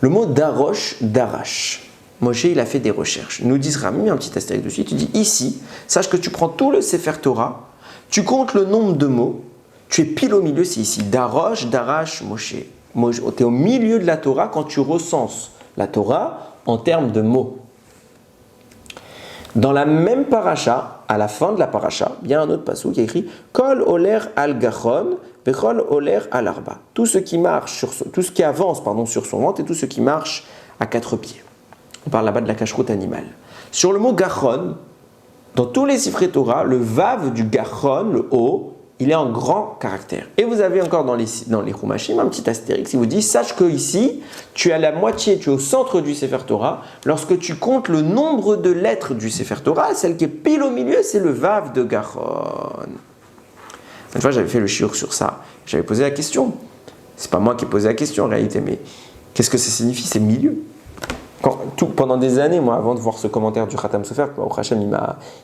Le mot darosh, darash. Moshe, il a fait des recherches. Nous dit Rami, un petit astérisque dessus, tu dis ici, sache que tu prends tout le Sefer Torah, tu comptes le nombre de mots, tu es pile au milieu, c'est ici. Darosh, darash, Moshe. Tu es au milieu de la Torah quand tu recenses la Torah en termes de mots. Dans la même paracha, à la fin de la paracha, il y a un autre passage qui est écrit Kol oler al gachon, vechol oler al arba. Tout ce qui avance sur son ventre et tout ce qui marche à 4 pieds. On parle là-bas de la cacheroute animale. Sur le mot gachon, dans tous les Sifrei Torah, le vav du gachon, le haut, il est en grand caractère. Et vous avez encore dans les Chumashim un petit astérix qui vous dit sache que ici, tu es à la moitié, tu es au centre du Sefer Torah. Lorsque tu comptes le nombre de lettres du Sefer Torah, celle qui est pile au milieu, c'est le vav de Gachon. Une fois, j'avais fait le shiur sur ça. J'avais posé la question. C'est pas moi qui ai posé la question en réalité, mais qu'est-ce que ça signifie, ces milieux? Pendant des années, moi, avant de voir ce commentaire du Khatam Sofer, au Hachem,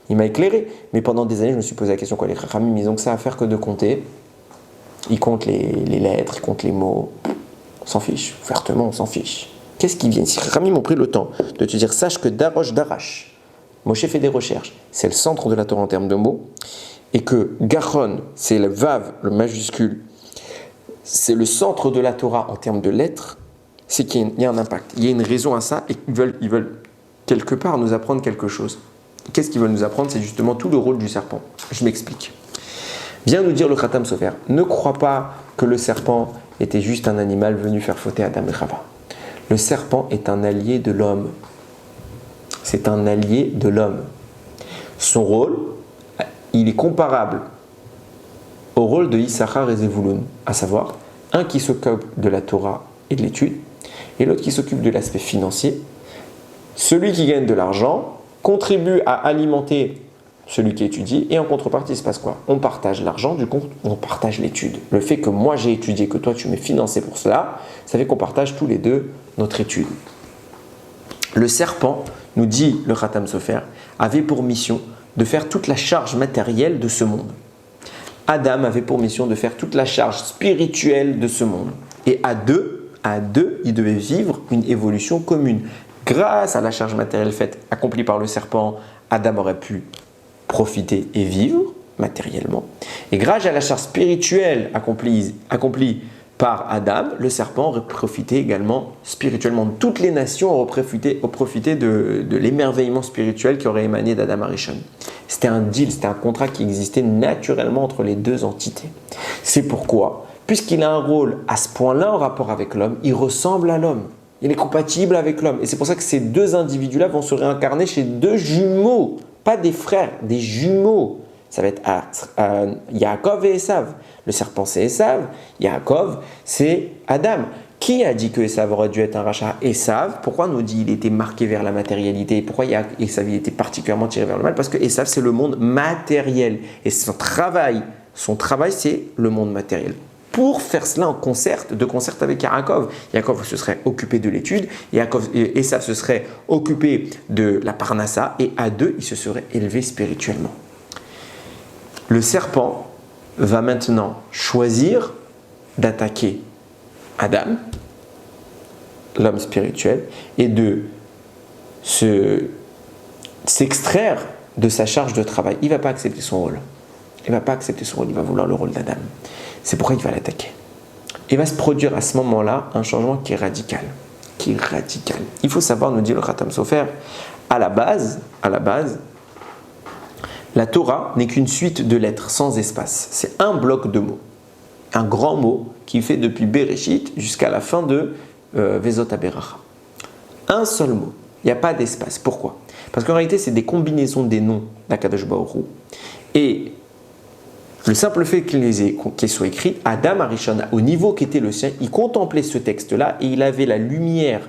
il m'a éclairé. Mais pendant des années, je me suis posé la question, les Chachamim, ils ont que ça à faire que de compter. Ils comptent les lettres, ils comptent les mots. On s'en fiche, ouvertement, on s'en fiche. Qu'est-ce qui vient? Si les Chachamim ont pris le temps de te dire, sache que Darosh Darash, Moshe fait des recherches, c'est le centre de la Torah en termes de mots, et que Gachon, c'est le Vav, le majuscule, c'est le centre de la Torah en termes de lettres, c'est qu'il y a un impact, il y a une raison à ça, et ils veulent quelque part nous apprendre quelque chose. Qu'est-ce qu'ils veulent nous apprendre? C'est justement tout le rôle du serpent. Je m'explique. Vient nous dire le Khatam Sofer, ne crois pas que le serpent était juste un animal venu faire fauter Adam et Chava. Le serpent est un allié de l'homme. C'est un allié de l'homme. Son rôle, il est comparable au rôle de Issachar et Zevulun, à savoir un qui s'occupe de la Torah et de l'étude, et l'autre qui s'occupe de l'aspect financier. Celui qui gagne de l'argent contribue à alimenter celui qui étudie, et en contrepartie, il se passe quoi? On partage l'argent, du coup, on partage l'étude. Le fait que moi j'ai étudié, que toi tu m'es financé pour cela, ça fait qu'on partage tous les deux notre étude. Le serpent, nous dit le Khatam Sofer, avait pour mission de faire toute la charge matérielle de ce monde. Adam avait pour mission de faire toute la charge spirituelle de ce monde. Et à deux, ils devaient vivre une évolution commune. Grâce à la charge matérielle accomplie par le serpent, Adam aurait pu profiter et vivre matériellement. Et grâce à la charge spirituelle accomplie par Adam, le serpent aurait profité également spirituellement. Toutes les nations auraient profité de l'émerveillement spirituel qui aurait émané d'Adam Arishon. C'était un deal, c'était un contrat qui existait naturellement entre les deux entités. C'est pourquoi, puisqu'il a un rôle à ce point-là en rapport avec l'homme, il ressemble à l'homme. Il est compatible avec l'homme. Et c'est pour ça que ces deux individus-là vont se réincarner chez deux jumeaux. Pas des frères, des jumeaux. Ça va être Yaakov et Esav. Le serpent, c'est Esav. Yaakov, c'est Adam. Qui a dit que Esav aurait dû être un rachat? Esav. Pourquoi on nous dit qu'il était marqué vers la matérialité? Pourquoi Esav était particulièrement tiré vers le mal? Parce que Esav, c'est le monde matériel. Et son travail, c'est le monde matériel. pour faire cela de concert avec Yaakov. Yaakov se serait occupé de l'étude, Esav se serait occupé de la parnassa, et à deux, ils se seraient élevés spirituellement. Le serpent va maintenant choisir d'attaquer Adam, l'homme spirituel, et de s'extraire de sa charge de travail. Il ne va pas accepter son rôle. Il va vouloir le rôle d'Adam. C'est pourquoi il va l'attaquer. Il va se produire à ce moment-là un changement qui est radical. Il faut savoir, nous dit le Khatam Sofer, à la base, la Torah n'est qu'une suite de lettres sans espace. C'est un bloc de mots. Un grand mot qui fait depuis Bereshit jusqu'à la fin de Vezot HaBeracha. Un seul mot. Il n'y a pas d'espace. Pourquoi ? Parce qu'en réalité, c'est des combinaisons des noms d'Akadosh Baruch Hu. Et le simple fait qu'il soit écrit, Adam Arishon, au niveau qui était le sien, il contemplait ce texte-là et il avait la lumière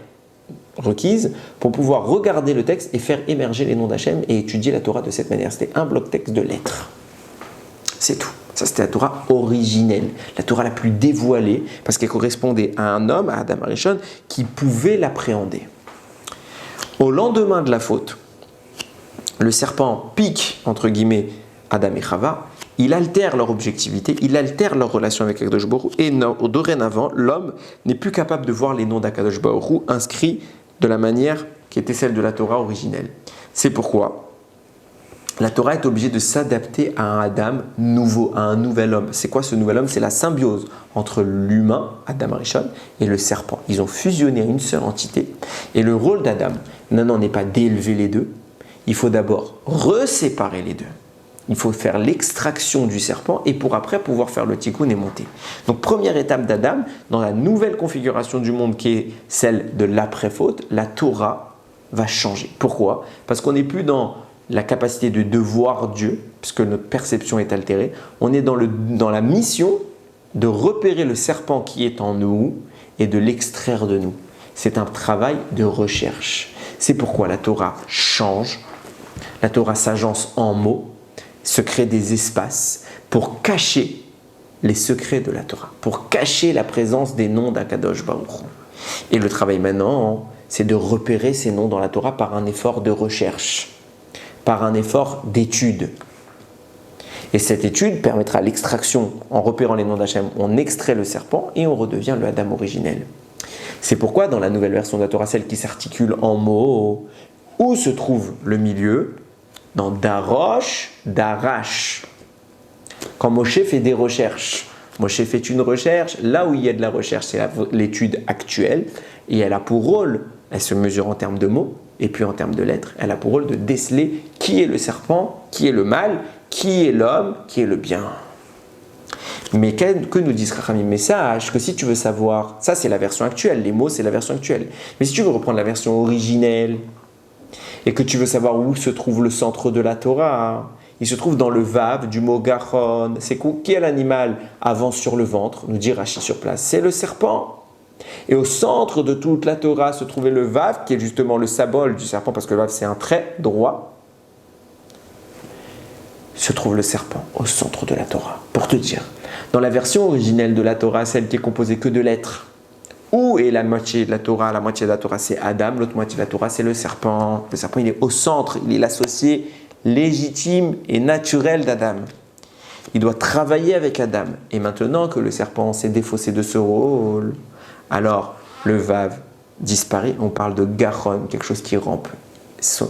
requise pour pouvoir regarder le texte et faire émerger les noms d'Hachem et étudier la Torah de cette manière. C'était un bloc texte de lettres. C'est tout. Ça, c'était la Torah originelle, la Torah la plus dévoilée, parce qu'elle correspondait à un homme, à Adam Arishon, qui pouvait l'appréhender. Au lendemain de la faute, le serpent pique, entre guillemets, Adam et Chava, il altère leur objectivité, il altère leur relation avec Akadosh Baruch Hu, et dorénavant, l'homme n'est plus capable de voir les noms d'Akadosh Baruch Hu inscrits de la manière qui était celle de la Torah originelle. C'est pourquoi la Torah est obligée de s'adapter à un Adam nouveau, à un nouvel homme. C'est quoi ce nouvel homme ? C'est la symbiose entre l'humain, Adam Arishon, et le serpent. Ils ont fusionné une seule entité. Et le rôle d'Adam, non, n'est pas d'élever les deux. Il faut d'abord reséparer les deux. Il faut faire l'extraction du serpent et pour après pouvoir faire le tikkun et monter. Donc première étape d'Adam, dans la nouvelle configuration du monde qui est celle de l'après-faute, la Torah va changer. Pourquoi ? Parce qu'on n'est plus dans la capacité de voir Dieu, puisque notre perception est altérée. On est dans la mission de repérer le serpent qui est en nous et de l'extraire de nous. C'est un travail de recherche. C'est pourquoi la Torah change, la Torah s'agence en mots, se crée des espaces pour cacher les secrets de la Torah, pour cacher la présence des noms d'Akadosh Baruch Hu. Et le travail maintenant, c'est de repérer ces noms dans la Torah par un effort de recherche, par un effort d'étude. Et cette étude permettra l'extraction, en repérant les noms d'Hachem, on extrait le serpent et on redevient le Adam originel. C'est pourquoi dans la nouvelle version de la Torah, celle qui s'articule en mots, où se trouve le milieu ? Dans Darosh, Darash. Quand Moshe fait des recherches, Moshe fait une recherche, là où il y a de la recherche, c'est l'étude actuelle, et elle a pour rôle, elle se mesure en termes de mots, et puis en termes de lettres, elle a pour rôle de déceler qui est le serpent, qui est le mal, qui est l'homme, qui est le bien. Mais que nous disent Chachamim? Mais sache que si tu veux savoir, ça c'est la version actuelle, les mots c'est la version actuelle, mais si tu veux reprendre la version originelle, et que tu veux savoir où se trouve le centre de la Torah, il se trouve dans le Vav du mot Gachon. C'est quel animal avance sur le ventre, nous dit Rashi sur place? C'est le serpent. Et au centre de toute la Torah se trouvait le Vav, qui est justement le symbole du serpent, parce que le Vav c'est un trait droit. Se trouve le serpent au centre de la Torah. Pour te dire, dans la version originelle de la Torah, celle qui est composée que de lettres, où est la moitié de la Torah? La moitié de la Torah c'est Adam, l'autre moitié de la Torah c'est le serpent. Le serpent il est au centre, il est l'associé légitime et naturel d'Adam. Il doit travailler avec Adam. Et maintenant que le serpent s'est défaussé de ce rôle, alors le Vav disparaît, on parle de Gachon, quelque chose qui rampe.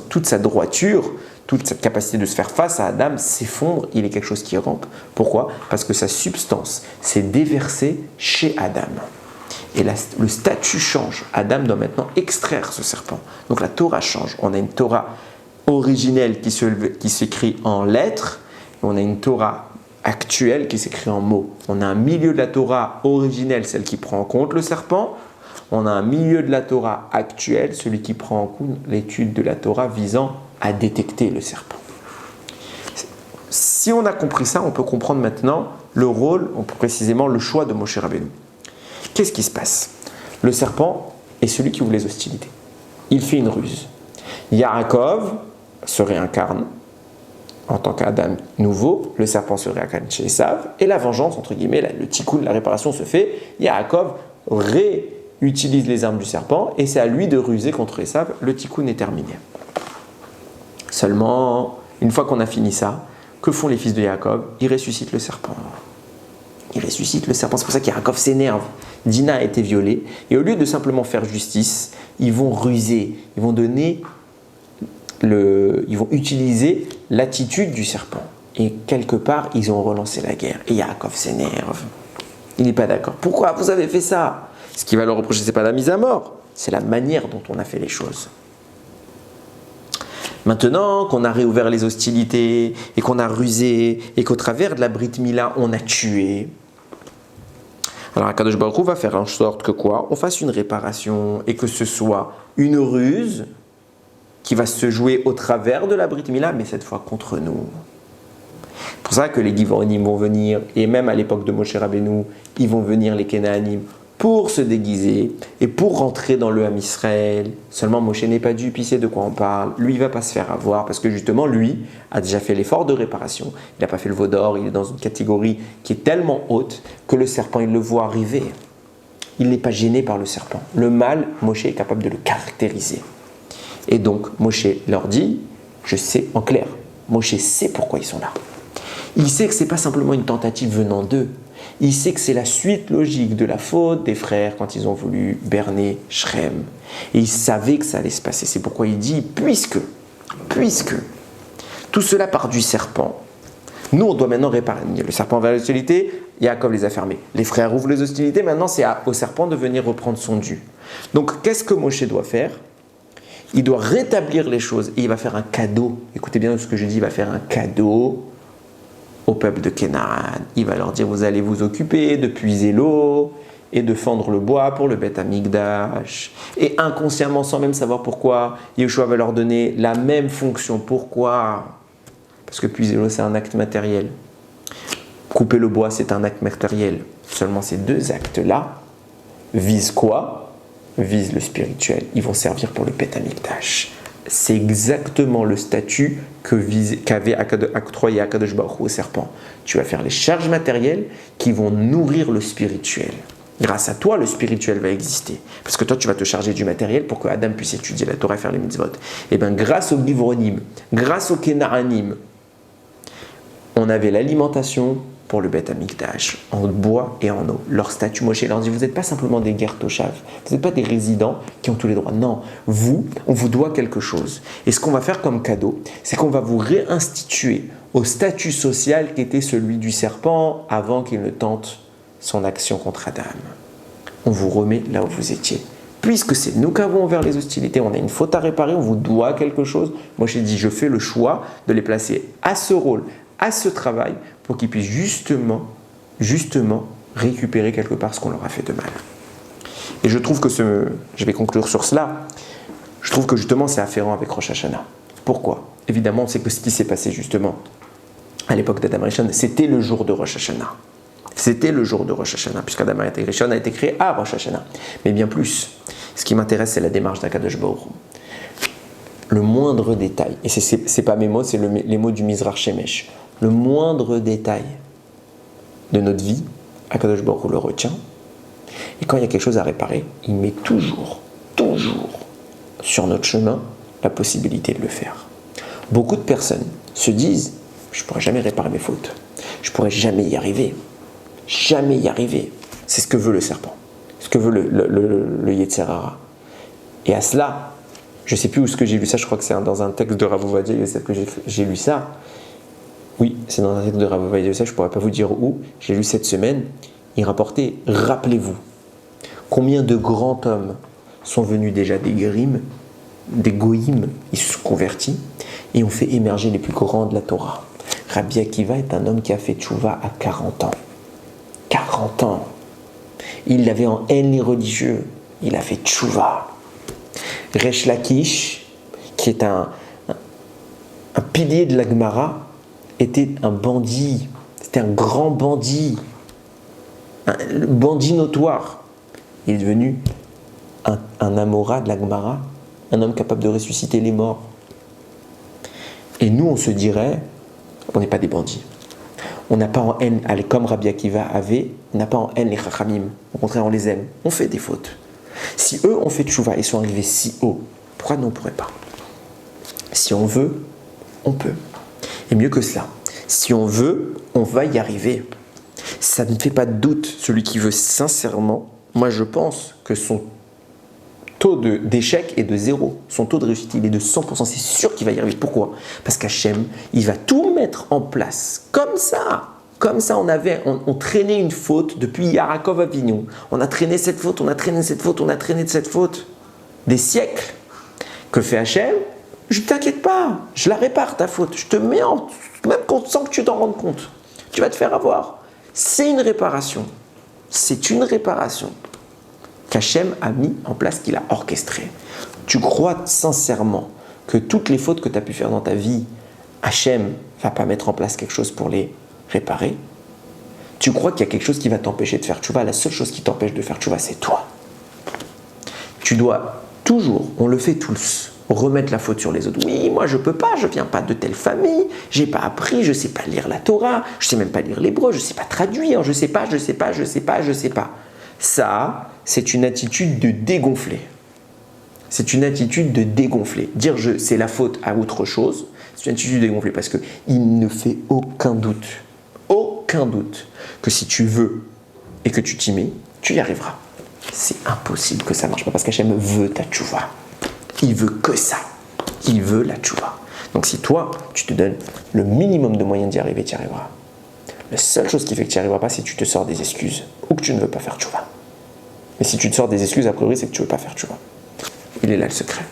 Toute sa droiture, toute cette capacité de se faire face à Adam s'effondre, il est quelque chose qui rampe. Pourquoi ? Parce que sa substance s'est déversée chez Adam. Et le statut change. Adam doit maintenant extraire ce serpent. Donc la Torah change. On a une Torah originelle qui s'écrit en lettres. Et on a une Torah actuelle qui s'écrit en mots. On a un milieu de la Torah originelle, celle qui prend en compte le serpent. On a un milieu de la Torah actuelle, celui qui prend en compte l'étude de la Torah visant à détecter le serpent. Si on a compris ça, on peut comprendre maintenant le rôle, précisément le choix de Moshe Rabbeinu. Qu'est-ce qui se passe? Le serpent est celui qui ouvre les hostilités. Il fait une ruse. Yaakov se réincarne en tant qu'Adam nouveau, le serpent se réincarne chez Esav, et la vengeance, entre guillemets, le tikkun, la réparation se fait. Yaakov réutilise les armes du serpent, et c'est à lui de ruser contre Esav. Le tikkun est terminé. Seulement, une fois qu'on a fini ça, que font les fils de Yaakov? Ils ressuscitent le serpent. Ils ressuscitent le serpent. C'est pour ça qu'Yaakov s'énerve. Dina a été violée, et au lieu de simplement faire justice, ils vont ruser, ils vont utiliser l'attitude du serpent. Et quelque part, ils ont relancé la guerre. Et Yaakov s'énerve. Il n'est pas d'accord. Pourquoi vous avez fait ça? Ce qui va leur reprocher, ce n'est pas la mise à mort, c'est la manière dont on a fait les choses. Maintenant qu'on a réouvert les hostilités, et qu'on a rusé, et qu'au travers de la Brit Mila, on a tué, alors Akadosh Baruch Hu va faire en sorte que quoi? On fasse une réparation, et que ce soit une ruse qui va se jouer au travers de la Brit Mila, mais cette fois contre nous. C'est pour ça que les Givonim vont venir, et même à l'époque de Moshe Rabbeinu, ils vont venir les Kénaanim pour se déguiser et pour rentrer dans le Ham Israël. Seulement Moshe n'est pas dupe, il sait de quoi on parle. Lui, il ne va pas se faire avoir, parce que justement, lui a déjà fait l'effort de réparation. Il n'a pas fait le veau d'or, il est dans une catégorie qui est tellement haute que le serpent, il le voit arriver. Il n'est pas gêné par le serpent. Le mal, Moshe est capable de le caractériser. Et donc, Moshe leur dit, je sais, en clair, Moshe sait pourquoi ils sont là. Il sait que ce n'est pas simplement une tentative venant d'eux. Il sait que c'est la suite logique de la faute des frères quand ils ont voulu berner Shrem. Et il savait que ça allait se passer. C'est pourquoi il dit, puisque tout cela part du serpent, nous on doit maintenant réparer. Le serpent vers l'hostilité, Yaakov les a fermés. Les frères ouvrent les hostilités, maintenant c'est au serpent de venir reprendre son dû. Donc qu'est-ce que Moshe doit faire? Il doit rétablir les choses et il va faire un cadeau. Écoutez bien ce que je dis, il va faire un cadeau au peuple de Canaan. Il va leur dire, vous allez vous occuper de puiser l'eau et de fendre le bois pour le Beth Amikdash. Et inconsciemment, sans même savoir pourquoi, Yeshua va leur donner la même fonction. Pourquoi? Parce que puiser l'eau, c'est un acte matériel. Couper le bois, c'est un acte matériel. Seulement ces deux actes-là visent quoi? Visent le spirituel. Ils vont servir pour le Beth Amikdash. C'est exactement le statut qu'avait octroyé Akadosh Baruch Hu au serpent. Tu vas faire les charges matérielles qui vont nourrir le spirituel. Grâce à toi, le spirituel va exister. Parce que toi, tu vas te charger du matériel pour que Adam puisse étudier la Torah et faire les mitzvot. Et bien, grâce aux Givronim, grâce aux Kenaanim, on avait l'alimentation pour le Beth Amikdash, en bois et en eau. Leur statut, Moshe leur dit, vous n'êtes pas simplement des guerres toshav, vous n'êtes pas des résidents qui ont tous les droits. Non, vous, on vous doit quelque chose. Et ce qu'on va faire comme cadeau, c'est qu'on va vous réinstituer au statut social qui était celui du serpent avant qu'il ne tente son action contre Adam. On vous remet là où vous étiez. Puisque c'est nous qui avons ouvert les hostilités, on a une faute à réparer, on vous doit quelque chose. Moshe dit, je fais le choix de les placer à ce rôle, à ce travail, pour qu'ils puissent justement récupérer quelque part ce qu'on leur a fait de mal. Et je trouve que je vais conclure sur cela, je trouve que justement c'est afférent avec Rosh Hashanah. Pourquoi? Évidemment, on sait que ce qui s'est passé justement à l'époque d'Adam Rishon, c'était le jour de Rosh Hashanah. C'était le jour de Rosh Hashanah, puisqu'Adam Rishon a été créé à Rosh Hashanah. Mais bien plus, ce qui m'intéresse, c'est la démarche d'Akadosh Baruch Hu. Le moindre détail, et c'est pas mes mots, c'est les mots du Mizrach Shemesh. Le moindre détail de notre vie, Akadosh Baruch Hu le retient. Et quand il y a quelque chose à réparer, il met toujours sur notre chemin la possibilité de le faire. Beaucoup de personnes se disent, je ne pourrai jamais réparer mes fautes. Je ne pourrai jamais y arriver. Jamais y arriver. C'est ce que veut le serpent. Ce que veut le Yetzer Hara. Et à cela, je ne sais plus où ce que j'ai lu ça, je crois que c'est dans un texte de Rav Ovadia Yosef que j'ai lu ça. Oui, c'est dans un texte de Rav Ovadia Yosef, je ne pourrais pas vous dire où. J'ai lu cette semaine. Il rapportait, rappelez-vous, combien de grands hommes sont venus déjà des Grim, des Goïm, ils se sont convertis et ont fait émerger les plus grands de la Torah. Rabbi Akiva est un homme qui a fait tchouva à 40 ans. 40 ans. Il avait en haine les religieux. Il a fait tchouva. Resh Lakish, qui est un pilier de la Gemara, était un bandit. C'était un grand bandit. Un bandit notoire. Il est devenu un Amora de la Gemara, un homme capable de ressusciter les morts. Et nous, on se dirait, on n'est pas des bandits. On n'a pas en haine, comme Rabbi Akiva avait, on n'a pas en haine les Chachamim. Au contraire, on les aime. On fait des fautes. Si eux ont fait tchouva et sont arrivés si haut, pourquoi nous on ne pourrait pas? Si on veut, on peut. Et mieux que cela, si on veut, on va y arriver. Ça ne fait pas de doute. Celui qui veut sincèrement, moi je pense que son taux d'échec est de 0. Son taux de réussite, il est de 100%. C'est sûr qu'il va y arriver. Pourquoi? Parce qu'Hachem, il va tout mettre en place. Comme ça. Comme ça, on traînait une faute depuis Yaakov Avinu. On a traîné cette faute, on a traîné cette faute, on a traîné cette faute. Des siècles. Que fait Hachem? Je ne t'inquiète pas. Je la répare ta faute. Je te mets en... Même sans que tu t'en rendes compte. Tu vas te faire avoir. C'est une réparation. C'est une réparation qu'Hachem a mis en place, qu'il a orchestré. Tu crois sincèrement que toutes les fautes que tu as pu faire dans ta vie, Hachem ne va pas mettre en place quelque chose pour les réparer? Tu crois qu'il y a quelque chose qui va t'empêcher de faire tchouva? La seule chose qui t'empêche de faire tchouva, c'est toi. Tu dois toujours, on le fait tous, remettre la faute sur les autres. Oui, moi je peux pas, je viens pas de telle famille, j'ai pas appris, je sais pas lire la Torah, je sais même pas lire l'hébreu, je sais pas traduire, je sais pas. Ça, c'est une attitude de dégonfler. C'est une attitude de dégonfler. Dire c'est la faute à autre chose, c'est une attitude de dégonfler parce qu'il ne fait aucun doute que si tu veux et que tu t'y mets, tu y arriveras. C'est impossible que ça marche pas parce qu'Hachem veut ta tchouva. Il veut que ça. Il veut la tchouva. Donc si toi, tu te donnes le minimum de moyens d'y arriver, tu y arriveras. La seule chose qui fait que tu n'y arriveras pas, c'est que tu te sors des excuses ou que tu ne veux pas faire tchouva. Mais si tu te sors des excuses, a priori, c'est que tu ne veux pas faire tchouva. Il est là le secret.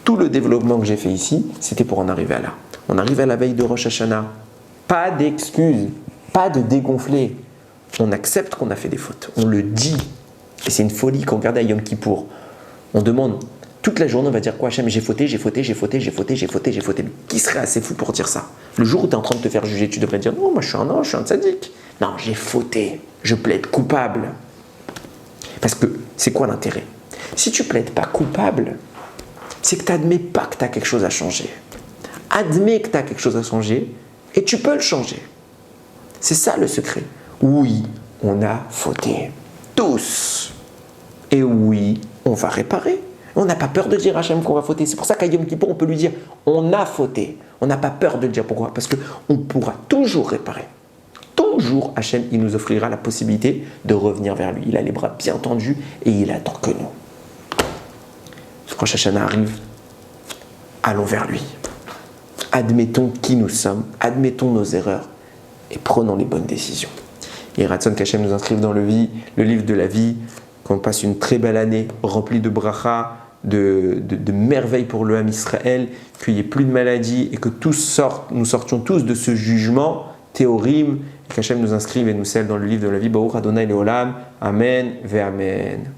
Tout le développement que j'ai fait ici, c'était pour en arriver à là. On arrive à la veille de Rosh Hashanah. Pas d'excuses, pas de dégonfler. On accepte qu'on a fait des fautes. On le dit. Et c'est une folie quand on regarde à Yom Kippour. On demande toute la journée, on va dire quoi? Hachem, j'ai fauté. Mais qui serait assez fou pour dire ça? Le jour où tu es en train de te faire juger, tu devrais dire non, moi je suis un ange, je suis un tzaddik. Non, j'ai fauté. Je plaide coupable. Parce que c'est quoi l'intérêt? Si tu plaides pas coupable, c'est que tu n'admets pas que tu as quelque chose à changer. Admets que tu as quelque chose à changer et tu peux le changer. C'est ça le secret. Oui, on a fauté. Tous. Et oui, on va réparer. On n'a pas peur de dire à Hachem qu'on va fauter. C'est pour ça qu'à Yom Kippour, on peut lui dire on a fauté. On n'a pas peur de le dire. Pourquoi? Parce qu'on pourra toujours réparer. Toujours, Hachem, il nous offrira la possibilité de revenir vers lui. Il a les bras bien tendus et il attend que nous. Quand Rosh Hashanah arrive, allons vers lui. Admettons qui nous sommes, admettons nos erreurs et prenons les bonnes décisions. Et Ratson qu'Hachem nous inscrive dans le livre de la vie, qu'on passe une très belle année remplie de bracha, de merveilles pour le Ham Israël, qu'il n'y ait plus de maladies et que nous sortions tous de ce jugement théorim, et qu'Hachem nous inscrive et nous scelle dans le livre de la vie. Baruch Adonai Leolam. Amen ve Amen.